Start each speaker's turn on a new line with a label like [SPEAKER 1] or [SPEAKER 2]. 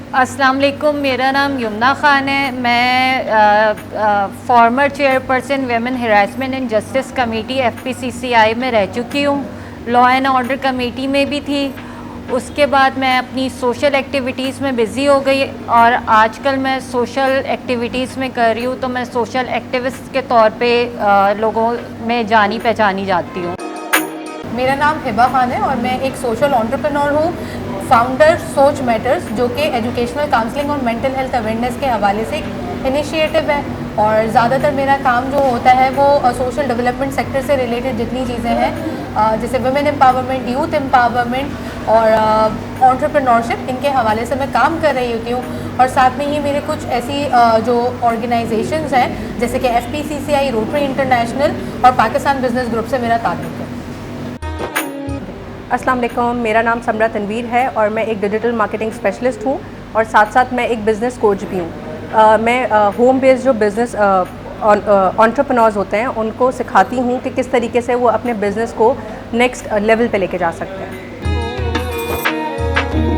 [SPEAKER 1] अस्सलाम वालेकुम, मेरा नाम यमुना ख़ान है। मैं farmer chairperson women harassment and justice committee FPCCI में रह चुकी हूँ। लॉ एंड ऑर्डर कमेटी में भी थी। उसके बाद मैं अपनी सोशल एक्टिविटीज़ में बिज़ी हो गई और आजकल मैं सोशल एक्टिविटीज़ में कर रही हूँ, तो मैं सोशल एक्टिविस्ट के तौर पे लोगों में जानी पहचानी जाती हूँ।
[SPEAKER 2] मेरा नाम हिबा खान है और मैं एक सोशल एंटरप्रेन्योर हूँ, फाउंडर सोच मैटर्स, जो कि एजुकेशनल काउंसलिंग और मेंटल हेल्थ अवेयरनेस के हवाले से इनिशिएटिव है। और ज़्यादातर मेरा काम जो होता है वो सोशल डेवलपमेंट सेक्टर से रिलेटेड जितनी चीज़ें हैं, जैसे वुमेन एम्पावरमेंट, यूथ एम्पावरमेंट और एंटरप्रेन्योरशिप, इनके हवाले से मैं काम कर रही होती हूँ। और साथ में ही मेरे कुछ ऐसी जो ऑर्गेनाइजेशंस हैं जैसे कि FPCCI, रोटरी इंटरनेशनल और पाकिस्तान बिजनेस ग्रुप से मेरा ताल्लुक़ है।
[SPEAKER 3] अस्सलाम वालेकुम, मेरा नाम समरा तनवीर है और मैं एक डिजिटल मार्केटिंग स्पेशलिस्ट हूँ और साथ साथ मैं एक बिज़नेस कोच भी हूँ। मैं होम बेस्ड जो बिज़नेस एंटरप्रेन्योर्स होते हैं उनको सिखाती हूँ कि किस तरीके से वो अपने बिज़नेस को नेक्स्ट लेवल पे लेके जा सकते हैं।